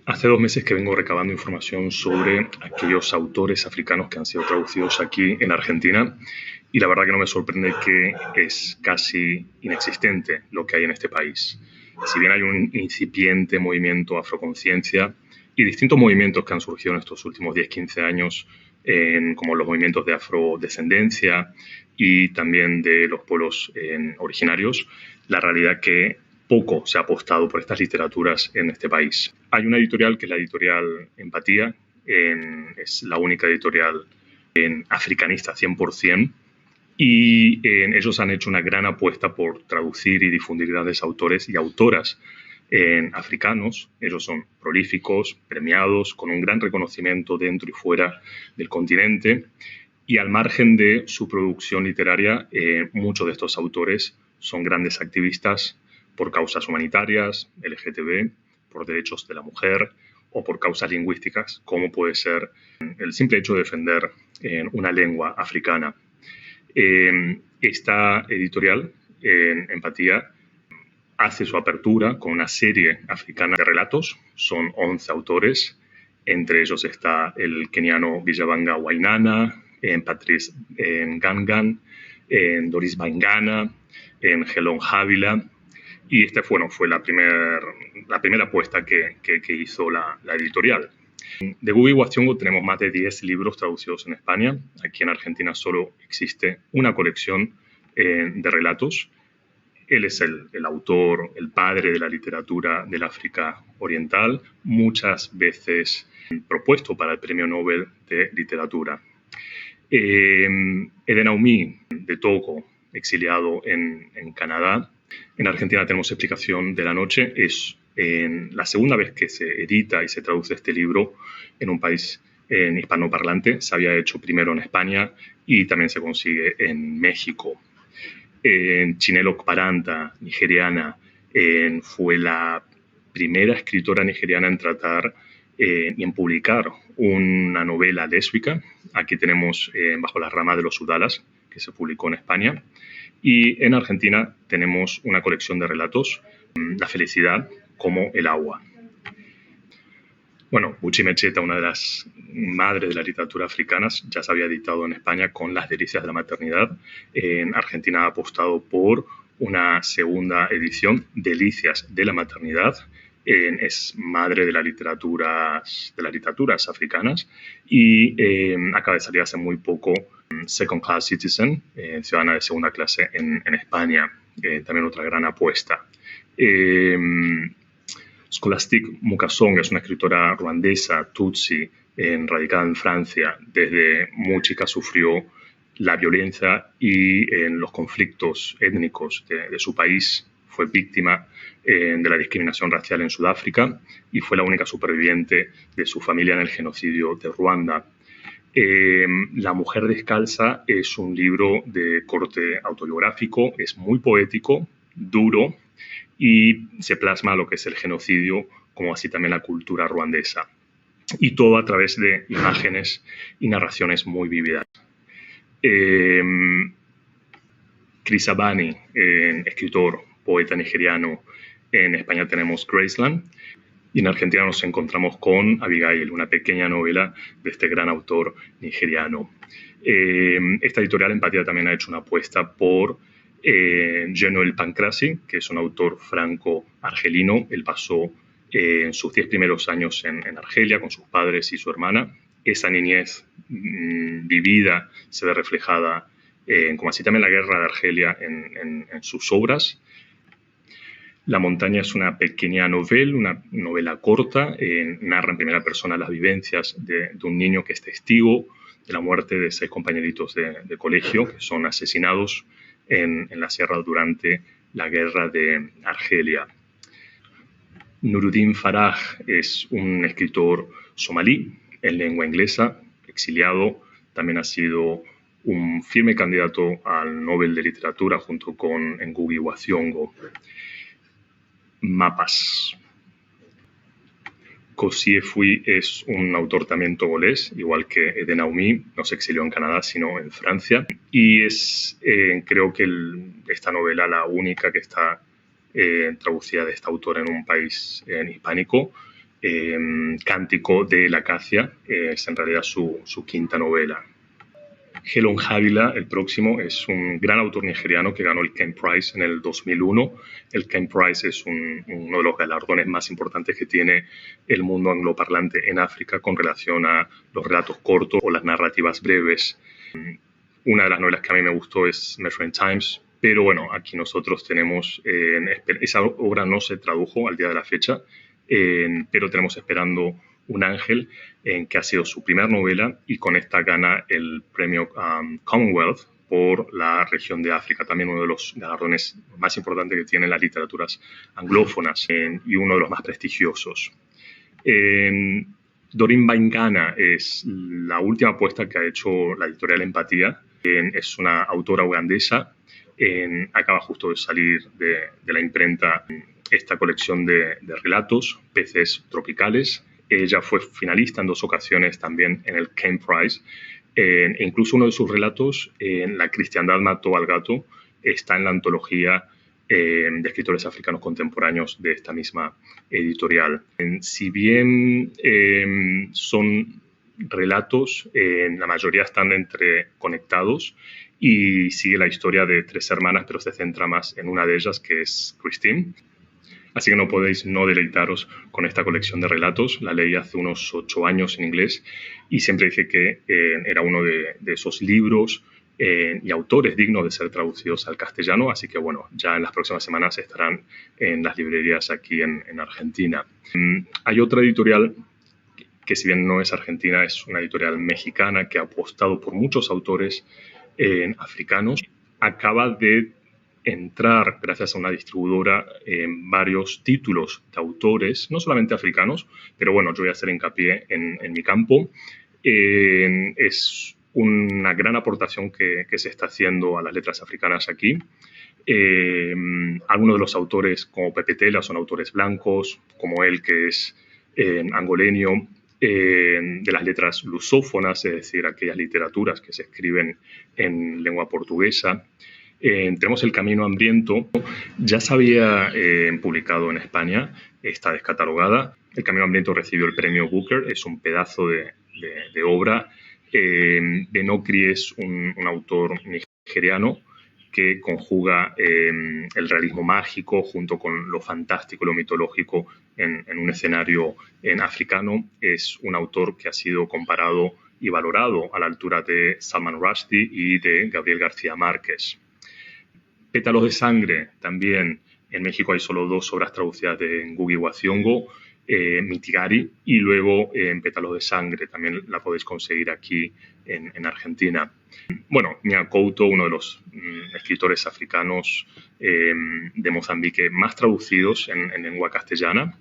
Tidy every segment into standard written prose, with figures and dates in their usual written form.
Hace 2 meses que vengo recabando información sobre aquellos autores africanos que han sido traducidos aquí en Argentina y la verdad que no me sorprende que es casi inexistente lo que hay en este país. Si bien hay un incipiente movimiento afroconciencia y distintos movimientos que han surgido en estos últimos 10-15 años, como los movimientos de afrodescendencia y también de los pueblos originarios, la realidad que poco se ha apostado por estas literaturas en este país. Hay una editorial que es la editorial Empatía, es la única editorial africanista 100%, y ellos han hecho una gran apuesta por traducir y difundir grandes autores y autoras africanos. Ellos son prolíficos, premiados, con un gran reconocimiento dentro y fuera del continente, y al margen de su producción literaria, muchos de estos autores son grandes activistas por causas humanitarias, LGTB, por derechos de la mujer o por causas lingüísticas, como puede ser el simple hecho de defender una lengua africana. Esta editorial, Empatía, hace su apertura con una serie africana de relatos. Son 11 autores. Entre ellos está el keniano Bijabanga Wainaina, Patrice Gangan, Doris Baingana, Gelon Havila. Y esta fue la primera apuesta que hizo la editorial. De Ngugi wa Thiong'o tenemos más de 10 libros traducidos en España. Aquí en Argentina solo existe una colección de relatos. Él es el autor, el padre de la literatura del África Oriental, muchas veces propuesto para el Premio Nobel de Literatura. Edenaomi de Togo, exiliado en Canadá. En Argentina tenemos Explicación de la Noche. Es la segunda vez que se edita y se traduce este libro en un país hispanoparlante. Se había hecho primero en España y también se consigue en México. Chinelo Okparanta, nigeriana, fue la primera escritora nigeriana en tratar y en publicar una novela lésbica. Aquí tenemos Bajo las ramas de los Udalas, que se publicó en España. Y en Argentina tenemos una colección de relatos, La felicidad como el agua. Bueno, Buchi Mecheta, una de las madres de la literatura africana, ya se había editado en España con Las delicias de la maternidad. En Argentina ha apostado por una segunda edición, Delicias de la maternidad. Es madre de las literaturas africanas y acaba de salir hace muy poco Second Class Citizen, ciudadana de segunda clase en España, también otra gran apuesta. Scholastique Mukasonga es una escritora ruandesa, tutsi, radicada en Francia. Desde muy chica sufrió la violencia y los conflictos étnicos de su país. Fue víctima de la discriminación racial en Sudáfrica y fue la única superviviente de su familia en el genocidio de Ruanda. La mujer descalza es un libro de corte autobiográfico, es muy poético, duro, y se plasma lo que es el genocidio, como así también la cultura ruandesa. Y todo a través de imágenes y narraciones muy vívidas. Chris Abani, escritor, poeta nigeriano. En España tenemos Graceland. Y en Argentina nos encontramos con Abigail, una pequeña novela de este gran autor nigeriano. Esta editorial Empatía también ha hecho una apuesta por Jean-Noël Pancrazi, que es un autor franco-argelino. Él pasó sus 10 primeros años en Argelia con sus padres y su hermana. Esa niñez vivida se ve reflejada, como así también la guerra de Argelia, en sus obras. La montaña es una pequeña novela, una novela corta, narra en primera persona las vivencias de un niño que es testigo de la muerte de 6 compañeritos de colegio que son asesinados en la sierra durante la guerra de Argelia. Nuruddin Farah es un escritor somalí en lengua inglesa, exiliado. También ha sido un firme candidato al Nobel de Literatura junto con Ngugi wa Thiong'o. Mapas. Kosi Efui es un autor también togolés, igual que Edenaomi, no se exilió en Canadá, sino en Francia. Y es, creo que esta novela la única que está traducida de esta autora en un país hispánico. Cántico de la Acacia, es en realidad su quinta novela. Helon Havila, el próximo, es un gran autor nigeriano que ganó el Ken Prize en el 2001. El Ken Prize es uno de los galardones más importantes que tiene el mundo angloparlante en África con relación a los relatos cortos o las narrativas breves. Una de las novelas que a mí me gustó es Measuring Times, pero bueno, aquí nosotros tenemos, esa obra no se tradujo al día de la fecha, pero tenemos esperando Un Ángel, que ha sido su primera novela, y con esta gana el premio Commonwealth por la región de África, también uno de los galardones más importantes que tienen las literaturas anglófonas y uno de los más prestigiosos. Doreen Baingana es la última apuesta que ha hecho la editorial Empatía. Es una autora ugandesa. Acaba justo de salir de la imprenta esta colección de relatos, Peces Tropicales. Ella fue finalista en 2 ocasiones también en el Ken Prize. E incluso uno de sus relatos, La cristiandad mató al gato, está en la antología de escritores africanos contemporáneos de esta misma editorial. Si bien son relatos, la mayoría están entreconectados y sigue la historia de 3 hermanas, pero se centra más en una de ellas, que es Christine. Así que no podéis no deleitaros con esta colección de relatos. La leí hace unos 8 años en inglés y siempre dije que era uno de esos libros y autores dignos de ser traducidos al castellano. Así que bueno, ya en las próximas semanas estarán en las librerías aquí en Argentina. Hay otra editorial que, si bien no es argentina, es una editorial mexicana que ha apostado por muchos autores africanos. Acaba de entrar, gracias a una distribuidora, en varios títulos de autores, no solamente africanos, pero bueno, yo voy a hacer hincapié en mi campo. Es una gran aportación que se está haciendo a las letras africanas aquí. Algunos de los autores, como Pepe Tela, son autores blancos, como él, que es angoleño, de las letras lusófonas, es decir, aquellas literaturas que se escriben en lengua portuguesa. Tenemos El Camino Hambriento, ya se había publicado en España, está descatalogada. El Camino Hambriento recibió el premio Booker, es un pedazo de obra. Benokri es un autor nigeriano que conjuga el realismo mágico junto con lo fantástico, lo mitológico en un escenario africano. Es un autor que ha sido comparado y valorado a la altura de Salman Rushdie y de Gabriel García Márquez. Pétalos de Sangre, también en México hay solo 2 obras traducidas de Ngugi wa Thiong'o, Mitigari, y luego en Pétalos de Sangre, también la podéis conseguir aquí en Argentina. Bueno, Nya Couto, uno de los escritores africanos de Mozambique más traducidos en lengua castellana.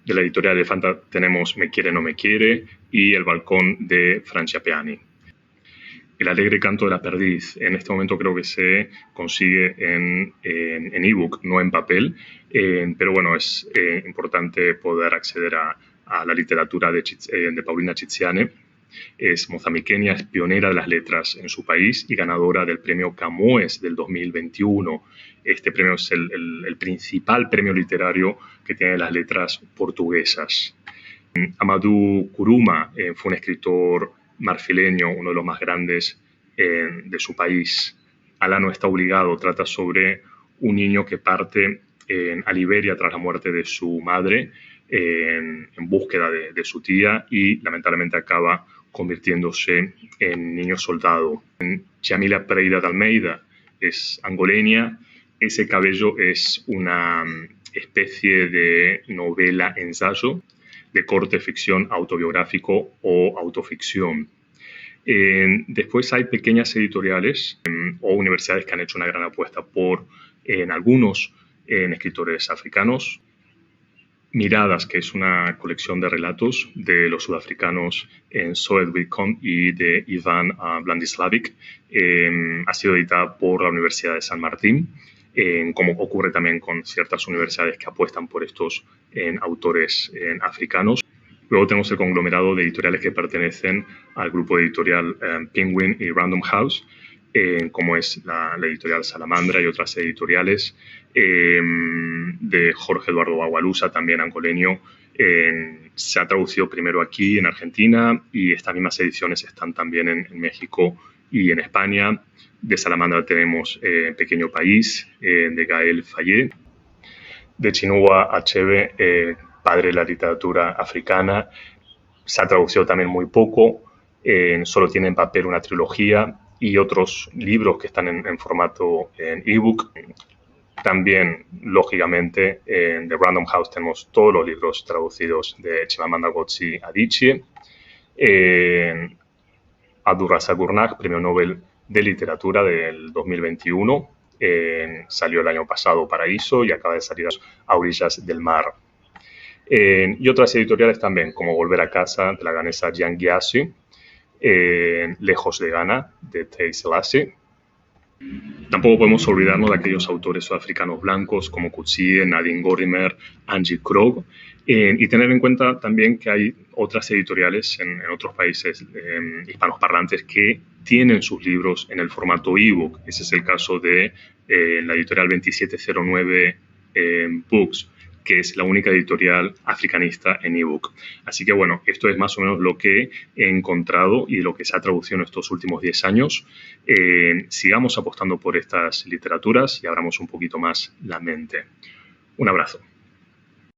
De la editorial Elefanta tenemos Me quiere, no me quiere y El balcón de Francia Peani. El alegre canto de la perdiz, en este momento creo que se consigue en ebook, no en papel, pero bueno, es importante poder acceder a la literatura de Paulina Chiziane. Es mozambiqueña, es pionera de las letras en su país y ganadora del premio Camões del 2021. Este premio es el principal premio literario que tienen las letras portuguesas. Amadou Kuruma fue un escritor marfileño, uno de los más grandes de su país. Alá no está obligado, trata sobre un niño que parte a Liberia tras la muerte de su madre en búsqueda de su tía y lamentablemente acaba convirtiéndose en niño soldado. Yamila Pereira de Almeida es angoleña. Ese cabello es una especie de novela-ensayo de corte ficción autobiográfico o autoficción. Después hay pequeñas editoriales o universidades que han hecho una gran apuesta por algunos escritores africanos. Miradas, que es una colección de relatos de los sudafricanos Soed Wicom y de Ivan Vladislavic, ha sido editada por la Universidad de San Martín, como ocurre también con ciertas universidades que apuestan por estos autores africanos. Luego tenemos el conglomerado de editoriales que pertenecen al grupo editorial Penguin y Random House. como es la editorial Salamandra y otras editoriales, de Jorge Eduardo Bagualusa, también angoleño. Se ha traducido primero aquí en Argentina y estas mismas ediciones están también en México y en España. De Salamandra tenemos Pequeño País, de Gael Fayet. De Chinua Achebe, Padre de la literatura africana. Se ha traducido también muy poco, solo tiene en papel una trilogía y otros libros que están en formato en ebook. También, lógicamente, de Random House tenemos todos los libros traducidos de Chimamanda Ngozi Adichie. Abdulrazak Gurnah, Premio Nobel de Literatura del 2021. Salió el año pasado Paraíso y acaba de salir A Orillas del Mar. Y otras editoriales también, como Volver a Casa, de la ganesa Jiang Gyasi, Lejos de Ghana, de Tay Selassie. Tampoco podemos olvidarnos de aquellos autores sudafricanos blancos como Coetzee, Nadine Gordimer, Angie Krog, y tener en cuenta también que hay otras editoriales en otros países hispanosparlantes que tienen sus libros en el formato ebook. Ese es el caso de la editorial 2709 Books, que es la única editorial africanista en ebook. Así que bueno, esto es más o menos lo que he encontrado y lo que se ha traducido en estos últimos 10 años. Sigamos apostando por estas literaturas y abramos un poquito más la mente. Un abrazo.